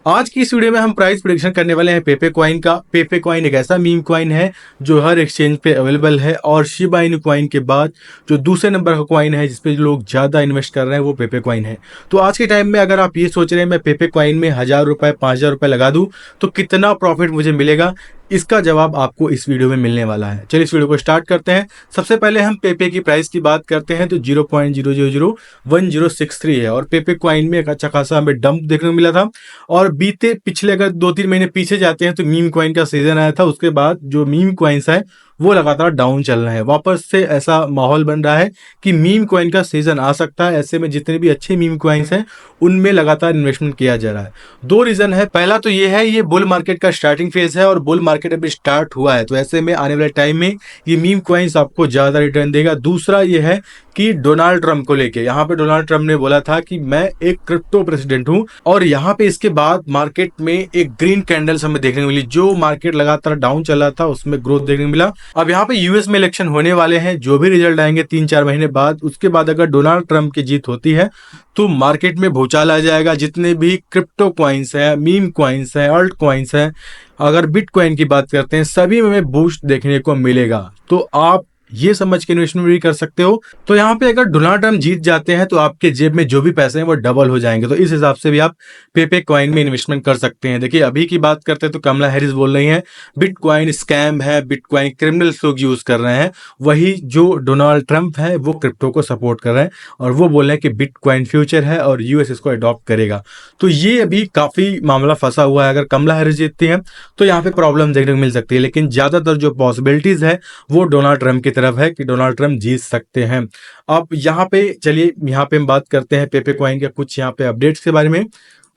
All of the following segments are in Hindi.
आज की इस वीडियो में हम प्राइस प्रेडिक्शन करने वाले हैं पेपे कॉइन का। पेपे कॉइन एक ऐसा मीम कॉइन है जो हर एक्सचेंज पे अवेलेबल है और शिबा इनु कॉइन के बाद जो दूसरे नंबर का कॉइन है जिसपे लोग ज़्यादा इन्वेस्ट कर रहे हैं वो पेपे कॉइन है। तो आज के टाइम में अगर आप ये सोच रहे हैं मैं पेपे कॉइन में 1000 रुपये 5000 रुपये लगा दूँ तो कितना प्रॉफिट मुझे मिलेगा, इसका जवाब आपको इस वीडियो में मिलने वाला है। चलिए इस वीडियो को स्टार्ट करते हैं। सबसे पहले हम पेपे की प्राइस की बात करते हैं तो 0.000163 है और पेपे कॉइन में एक अच्छा खासा हमें डंप देखने को मिला था। और बीते पिछले अगर 2-3 महीने पीछे जाते हैं तो मीम कॉइन का सीजन आया था, उसके बाद जो मीम कॉइन्स है वो लगातार डाउन चल रहे हैं। वापस से ऐसा माहौल बन रहा है कि मीम कॉइन का सीजन आ सकता है। ऐसे में जितने भी अच्छे मीम कॉइन्स हैं उनमें लगातार इन्वेस्टमेंट किया जा रहा है। दो रीजन है, पहला तो ये है ये बुल मार्केट का स्टार्टिंग फेज है और बुल मार्केट अभी स्टार्ट हुआ है, तो ऐसे में आने वाले टाइम में ये मीम कॉइन्स आपको ज्यादा रिटर्न देगा। दूसरा ये है कि डोनाल्ड ट्रंप को लेके यहाँ पे डोनाल्ड ट्रंप ने बोला था कि मैं एक क्रिप्टो प्रेसिडेंट हूँ और यहाँ पे इसके बाद मार्केट में एक ग्रीन कैंडल्स हमें देखने को मिली। जो मार्केट लगातार डाउन चला था उसमें ग्रोथ देखने को मिला। अब यहाँ पे यूएस में इलेक्शन होने वाले हैं, जो भी रिजल्ट आएंगे 3-4 महीने बाद, उसके बाद अगर डोनाल्ड ट्रंप की जीत होती है तो मार्केट में भूचाल आ जाएगा। जितने भी क्रिप्टो कॉइन्स हैं, मीम कॉइन्स हैं, अल्ट कॉइन्स हैं, अगर बिटकॉइन की बात करते हैं, सभी में बूस्ट देखने को मिलेगा। तो आप ये समझ के इन्वेस्टमेंट भी कर सकते हो। तो यहाँ पे अगर डोनाल्ड ट्रंप जीत जाते हैं तो आपके जेब में जो भी पैसे हैं वो डबल हो जाएंगे। तो इस हिसाब से भी आप पेपे कॉइन में इन्वेस्टमेंट कर सकते हैं। देखिए अभी की बात करते हैं तो कमला हैरिस बोल रही हैं बिटकॉइन स्कैम है, बिटकॉइन क्रिमिनल्स लोग यूज कर रहे हैं। वही जो डोनाल्ड ट्रंप है वो क्रिप्टो को सपोर्ट कर रहे हैं और वो बोल रहे हैं कि बिटकॉइन फ्यूचर है और यूएस इसको अडॉप्ट करेगा। तो ये अभी काफी मामला फंसा हुआ है। अगर कमला हैरिस जीतती है तो यहाँ पे प्रॉब्लम देखने को मिल सकती है, लेकिन ज्यादातर जो पॉसिबिलिटीज है वो डोनाल्ड ट्रंप की तरफ है कि डोनाल्ड ट्रंप जीत सकते हैं। अब यहाँ पे चलिए यहाँ पे हम बात करते हैं पेपे कॉइन के कुछ यहाँ पे अपडेट्स के बारे में।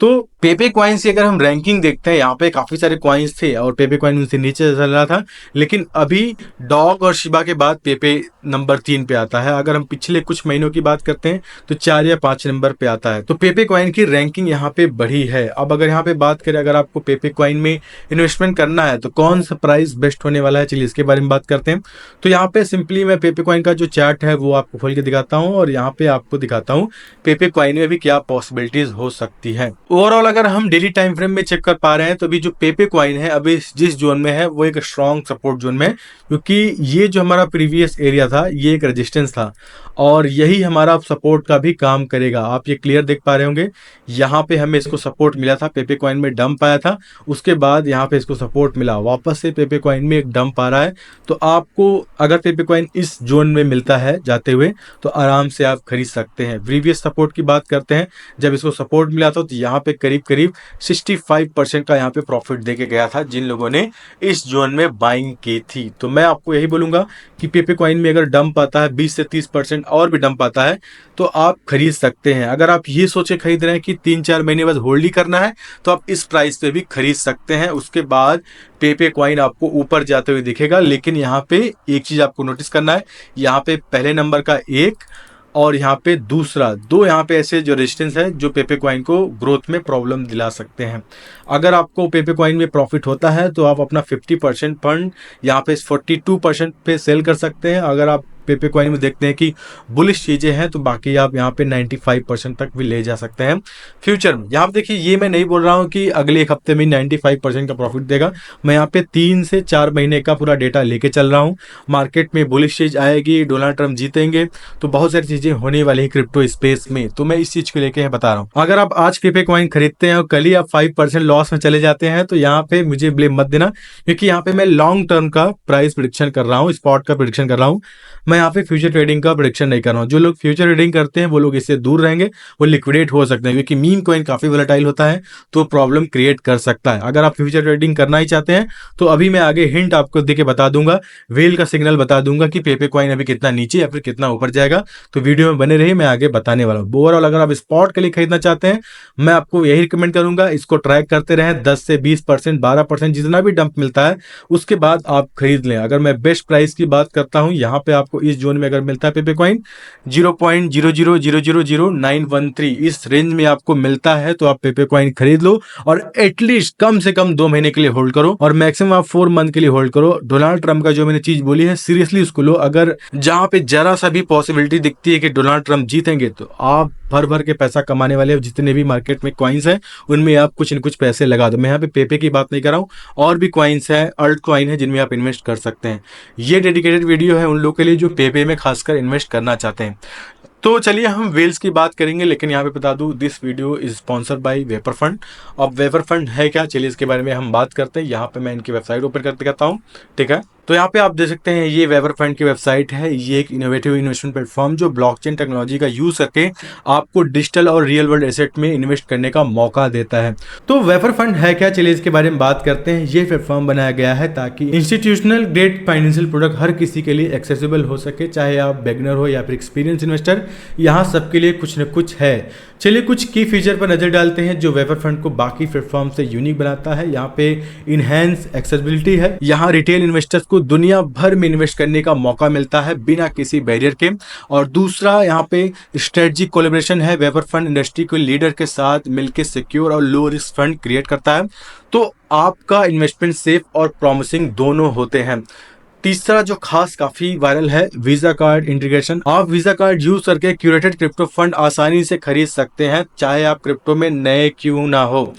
तो पेपे कॉइन्स की अगर हम रैंकिंग देखते हैं, यहाँ पे काफी सारे कॉइन्स थे और पेपे कॉइन उनसे नीचे चल रहा था, लेकिन अभी डॉग और शिबा के बाद पेपे नंबर 3 पे आता है। अगर हम पिछले कुछ महीनों की बात करते हैं तो 4 या 5 नंबर पे आता है। तो पेपे कॉइन की रैंकिंग यहाँ पे बढ़ी है। अब अगर यहाँ पे बात करें अगर आपको पेपे कॉइन में इन्वेस्टमेंट करना है तो कौन सा प्राइस बेस्ट होने वाला है, चलिए इसके बारे में बात करते हैं। तो यहाँ पे सिंपली मैं पेपे कॉइन का जो चार्ट है वो आपको खोल के दिखाता हूँ और यहाँ पे आपको दिखाता हूँ पेपे कॉइन में भी क्या पॉसिबिलिटीज हो सकती है। ओवरऑल अगर हम डेली टाइम फ्रेम में चेक कर पा रहे हैं तो अभी जो पेपे कॉइन है अभी जिस जोन में है वो एक स्ट्रॉन्ग सपोर्ट जोन में है, क्योंकि ये जो हमारा प्रीवियस एरिया था ये एक रेजिस्टेंस था और यही हमारा सपोर्ट का भी काम करेगा। आप ये क्लियर देख पा रहे होंगे, यहाँ पे हमें इसको सपोर्ट मिला था, पेपे कॉइन में डंप आया था, उसके बाद यहाँ पे इसको सपोर्ट मिला, वापस से पेपे कॉइन में एक डंप आ रहा है। तो आपको अगर पेपे कॉइन इस जोन में मिलता है जाते हुए तो आराम से आप खरीद सकते हैं। प्रीवियस सपोर्ट की बात करते हैं, जब इसको सपोर्ट मिला था तो यहाँ पे करीब 65% का यहाँ पे प्रॉफिट देके गया था जिन लोगों ने इस जोन में बाइंग की थी। तो मैं आपको यही बोलूंगा कि पेपे कॉइन में अगर डंप आता है 20 से 30% और भी डंप आता है तो आप खरीद सकते हैं। अगर आप ये सोचे खरीद रहे हैं कि 3-4 महीने बस होल्ड ही करना है तो आप इस प्राइस पे भी खरीद सकते हैं। उसके बाद पेपे कॉइन आपको ऊपर जाते हुए दिखेगा। लेकिन यहाँ पे एक चीज आपको नोटिस करना है, यहाँ पे पहले नंबर का 1 और यहाँ पे दूसरा 2 यहाँ पे ऐसे जो रेजिस्टेंस है जो पेपे कॉइन को ग्रोथ में प्रॉब्लम दिला सकते हैं। अगर आपको पेपे कॉइन में प्रॉफिट होता है तो आप अपना 50% फंड यहाँ पे 42% पे सेल कर सकते हैं। अगर आप पेपे कॉइन में देखते हैं कि बुलिश चीजें हैं तो बाकी आप यहाँ पे 95% तक भी ले जा सकते हैं फ्यूचर में। यहाँ पे देखिए ये मैं नहीं बोल रहा हूँ कि अगले एक हफ्ते में 95% का प्रॉफिट देगा, मैं यहाँ पे 3 से 4 महीने का पूरा डेटा लेके चल रहा हूँ। मार्केट में बुलिश चीज आएगी, डोनाल्ड ट्रंप जीतेंगे तो बहुत सारी चीजें होने वाली है क्रिप्टो स्पेस में, तो मैं इस चीज को लेके बता रहा हूँ। अगर आप आज पेपे कॉइन खरीदते हैं और कल ही आप 5% लॉस में चले जाते हैं तो यहाँ पे मुझे ब्लेम मत देना, क्योंकि यहाँ पे मैं लॉन्ग टर्म का प्राइस प्रेडिक्शन कर रहा हूँ, स्पॉट का प्रेडिक्शन कर रहा हूँ। मैं यहाँ पे फ्यूचर ट्रेडिंग का प्रेडिक्शन नहीं कर रहा हूँ। जो लोग फ्यूचर ट्रेडिंग करते हैं वो लोग इससे दूर रहेंगे, वो लिक्विडेट हो सकते हैं, क्योंकि मीम कॉइन काफी वोलेटाइल होता है तो प्रॉब्लम क्रिएट कर सकता है। अगर आप फ्यूचर ट्रेडिंग करना ही चाहते हैं तो अभी मैं आगे हिंट आपको देके बता दूंगा, वेल का सिग्नल बता दूंगा कि पेपे कॉइन अभी कितना नीचे या फिर कितना ऊपर जाएगा। तो वीडियो में बने रहिए, मैं आगे बताने वाला हूँ। ओवरऑल अगर आप स्पॉट के लिए खरीदना चाहते हैं मैं आपको यही रिकमेंड करूंगा, इसको ट्रैक करते रहें, 10 से 20%, 12% जितना भी डंप मिलता है उसके बाद आप खरीद लें। अगर मैं बेस्ट प्राइस की बात करता हूं, यहाँ पे आपको इस जोन में अगर मिलता है पेपे कॉइन 0.00000913 इस रेंज में आपको मिलता है तो आप पेपे कॉइन खरीद लो और एटलीस्ट कम से कम 2 महीने के लिए होल्ड करो और मैक्सिमम आप 4 मंथ के लिए होल्ड करो। डोनाल्ड ट्रंप का जो मैंने चीज बोली है सीरियसली उसको लो। अगर जहां पे जरा सा भी पॉसिबिलिटी दिखती है कि डोनाल्ड ट्रंप जीतेंगे तो आप भर भर के पैसा कमाने वाले जितने भी मार्केट में कॉइन्स हैं उनमें आप कुछ न कुछ पैसे लगा दो। मैं यहाँ पे पेपे की बात नहीं कर रहा हूँ, और भी कॉइन्स हैं, अल्ट कॉइन है जिनमें आप इन्वेस्ट कर सकते हैं। ये डेडिकेटेड वीडियो है उन लोगों के लिए जो पेपे में खासकर इन्वेस्ट करना चाहते हैं। तो चलिए हम वेल्स की बात करेंगे, लेकिन यहाँ पे बता दूं this video is sponsored by vapour fund. अब वेपर फंड है क्या, चलिए इसके बारे में हम बात करते हैं। यहाँ पे मैं इनकी वेबसाइट ओपन करते कहता हूँ, ठीक है। तो यहाँ पे आप देख सकते हैं ये वेपर फंड की वेबसाइट है। ये एक इनोवेटिव इन्वेस्टमेंट प्लेटफॉर्म जो ब्लॉकचेन टेक्नोलॉजी का यूज करके आपको डिजिटल और रियल वर्ल्ड एसेट में इन्वेस्ट करने का मौका देता है। तो वेपर फंड है क्या, चलिए इसके बारे में बात करते हैं। ये प्लेटफॉर्म बनाया गया है ताकि इंस्टीट्यूशनल ग्रेड फाइनेंशियल प्रोडक्ट हर किसी के लिए एक्सेसिबल हो सके, चाहे आप बिगिनर हो या फिर एक्सपीरियंस इन्वेस्टर, यहाँ सबके लिए कुछ न कुछ है। चलिए कुछ की फीचर पर नजर डालते हैं जो वेपर फंड को बाकी प्लेटफॉर्म से यूनिक बनाता है। यहाँ पे इनहेंस एक्सेसिबिलिटी है, यहाँ रिटेल इन्वेस्टर्स को दुनिया भर में इन्वेस्ट करने का मौका मिलता है बिना किसी बैरियर के। और दूसरा यहाँ पे स्ट्रेटजिक कोलैबोरेशन है, वेपर फंड इंडस्ट्री के लीडर के साथ मिलकर सिक्योर और लो रिस्क फंड क्रिएट करता है, तो आपका इन्वेस्टमेंट सेफ और प्रॉमिसिंग दोनों होते हैं। तीसरा जो खास काफी वायरल है, वीजा कार्ड इंटीग्रेशन। आप वीजा कार्ड यूज करके क्यूरेटेड क्रिप्टो फंड आसानी से खरीद सकते हैं, चाहे आप क्रिप्टो में नए क्यों ना हो।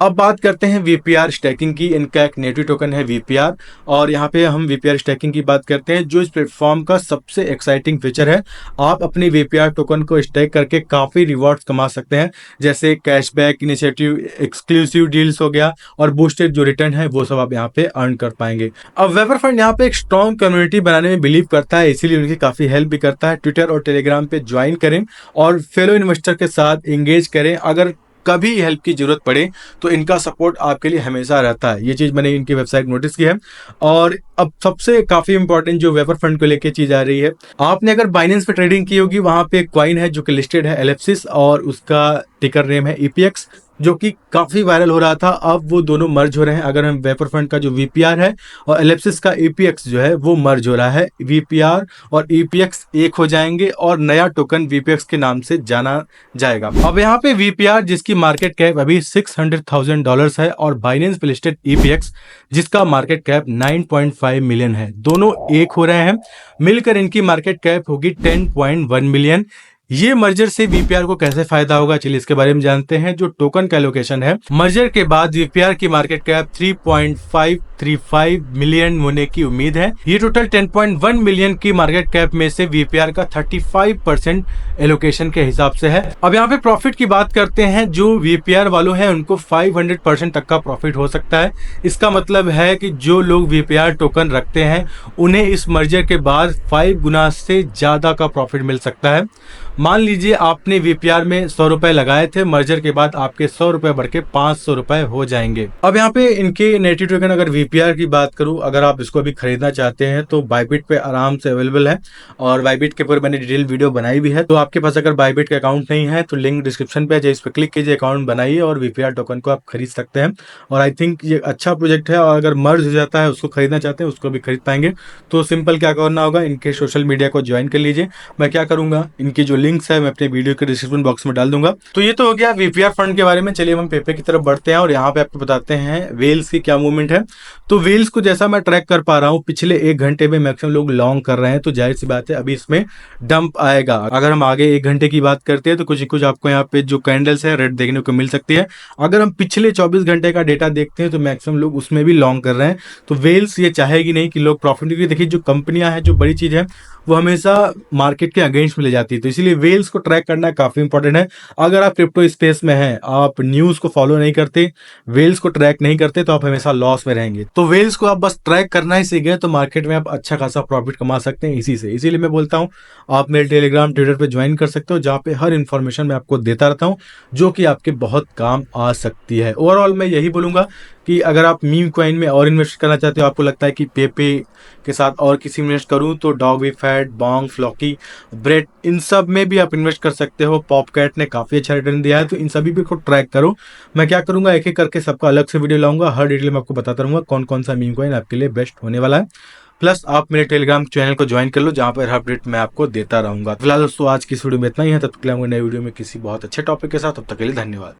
अब बात करते हैं वीपीआर स्टैकिंग की। इनका एक नेटिव टोकन है वीपीआर, और यहाँ पे हम वीपीआर स्टैकिंग की बात करते हैं जो इस प्लेटफॉर्म का सबसे एक्साइटिंग फीचर है। आप अपनी वीपीआर टोकन को स्टैक करके काफी रिवॉर्ड्स कमा सकते हैं, जैसे कैशबैक, इनिशिएटिव, एक्सक्लूसिव डील्स हो गया, और बूस्टेड जो रिटर्न है वो सब आप यहाँ पे अर्न कर पाएंगे। अब वेपर फंड यहाँ पे एक स्ट्रॉन्ग कम्युनिटी बनाने में बिलीव करता है, इसीलिए उनकी काफी हेल्प भी करता है। ट्विटर और टेलीग्राम पे ज्वाइन करें और फेलो इन्वेस्टर के साथ एंगेज करें। अगर कभी हेल्प की जरूरत पड़े तो इनका सपोर्ट आपके लिए हमेशा रहता है। ये चीज मैंने इनकी वेबसाइट नोटिस की है। और अब सबसे काफी इंपॉर्टेंट जो वेपर फंड को लेके चीज आ रही है, आपने अगर बाइनेंस पे ट्रेडिंग की होगी, वहां पे एक कॉइन है जो कि लिस्टेड है एलिप्सिस, और उसका टिकर नेम है ईपीएक्स, जो कि काफी वायरल हो रहा था। अब वो दोनों मर्ज हो रहे हैं। अगर हम वेपर फंड का जो वीपीआर है और एलिप्सिस का ईपीएक्स जो है वो मर्ज हो रहा है, वीपीआर और ईपीएक्स एक हो जाएंगे और नया टोकन वीपीएक्स के नाम से जाना जाएगा। अब यहाँ पे वीपीआर जिसकी मार्केट कैप अभी $600,000 है, और बाइनेंस पे लिस्टेड ईपीएक्स जिसका मार्केट कैप 9.5 मिलियन है, दोनों एक हो रहे हैं। मिलकर इनकी मार्केट कैप होगी 10.1 मिलियन। ये मर्जर से वीपीआर को कैसे फायदा होगा, चलिए इसके बारे में जानते हैं। जो टोकन का एलोकेशन है, मर्जर के बाद वीपीआर की मार्केट कैप 3.535 मिलियन होने की उम्मीद है। ये टोटल 10.1 मिलियन की मार्केट कैप में से वीपीआर का 35% एलोकेशन के हिसाब से है। अब यहाँ पे प्रॉफिट की बात करते हैं। जो वीपीआर वालों हैं उनको 500% तक का प्रॉफिट हो सकता है। इसका मतलब है कि जो लोग वीपीआर टोकन रखते हैं उन्हें इस मर्जर के बाद 5 गुना से ज्यादा का प्रॉफिट मिल सकता है। मान लीजिए आपने वीपीआर में 100 रुपए लगाए थे, मर्जर के बाद आपके 100 रुपए बढ़ के 500 रुपए हो जाएंगे। अब यहाँ पे इनके नेटिव टोकन अगर वीपीआर की बात करूं, अगर आप इसको अभी खरीदना चाहते हैं तो बाइबिट पे आराम से अवेलेबल है, और बाइबिट के ऊपर मैंने डिटेल वीडियो बनाई भी है। तो आपके पास अगर बाइबिट का अकाउंट नहीं है तो लिंक डिस्क्रिप्शन पे है, इस पर क्लिक कीजिए, अकाउंट बनाइए और वीपीआर टोकन को आप खरीद सकते हैं। और आई थिंक ये अच्छा प्रोजेक्ट है, और अगर मर्ज हो जाता है उसको खरीदना चाहते हैं उसको भी खरीद पाएंगे। तो सिंपल क्या करना होगा, इनके सोशल मीडिया को ज्वाइन कर लीजिए। मैं क्या करूंगा, इनकी जो लिंक्स है मैं अपने वीडियो के डिस्क्रिप्शन बॉक्स में डाल दूंगा। तो ये तो हो गया वीपीआर फंड के बारे में। चलिए हम पेपे की तरफ बढ़ते हैं और यहाँ पे आपको बताते हैं वेल्स की क्या मूवमेंट है। तो वेल्स को जैसा मैं ट्रैक कर पा रहा हूँ, पिछले 1 घंटे में मैक्सिमम लोग लॉन्ग कर रहे हैं, तो जाहिर सी बात है अभी इसमें डंप आएगा। अगर हम आगे 1 घंटे की बात करते हैं तो कुछ आपको यहाँ पे जो कैंडल्स है रेड देखने को मिल सकती है। अगर हम पिछले 24 घंटे का डेटा देखते हैं तो मैक्सिमम लोग उसमें भी लॉन्ग कर रहे हैं। तो वेल्स ये चाहेगी नहीं कि लोग प्रॉफिट, क्योंकि देखिए जो कंपनियां हैं, जो बड़ी चीज है वो हमेशा मार्केट के अगेंस्ट में ले जाती है। तो इसीलिए वेल्स को ट्रैक करना काफी इंपॉर्टेंट है। अगर आप क्रिप्टो स्पेस में हैं, आप न्यूज को फॉलो नहीं करते, वेल्स को ट्रैक नहीं करते, तो आप हमेशा लॉस में रहेंगे। तो वेल्स को आप बस ट्रैक करना ही सीख गए तो मार्केट में आप अच्छा खासा प्रॉफिट कमा सकते हैं इसी से। इसीलिए मैं बोलता हूँ आप मेरे टेलीग्राम, ट्विटर पे ज्वाइन कर सकते हो, जहाँ पे हर इन्फॉर्मेशन मैं आपको देता रहता हूँ जो कि आपके बहुत काम आ सकती है। ओवरऑल मैं यही बोलूंगा कि अगर आप मीम कॉइन में और इन्वेस्ट करना चाहते हो, आपको लगता है कि पेपे के साथ और किसी में इन्वेस्ट करूं, तो डॉगीफैट, बॉन्ग, फ्लॉकी, ब्रेड, इन सब में भी आप इन्वेस्ट कर सकते हो। पॉपकैट ने काफ़ी अच्छा रिटर्न दिया है, तो इन सभी को ट्रैक करो। मैं क्या करूंगा, एक एक करके सबका अलग से वीडियो लाऊंगा, हर डिटेल में आपको बताता रहूंगा कौन कौन सा मीम कॉइन आपके लिए बेस्ट होने वाला है। प्लस आप मेरे टेलीग्राम चैनल को ज्वाइन कर लो, जहाँ पर हर अपडेट मैं आपको देता रहूंगा। फिलहाल दोस्तों आज की इस वीडियो में इतना ही है, तब तक के लिए नए वीडियो में किसी बहुत अच्छे टॉपिक के साथ, तब तक के लिए धन्यवाद।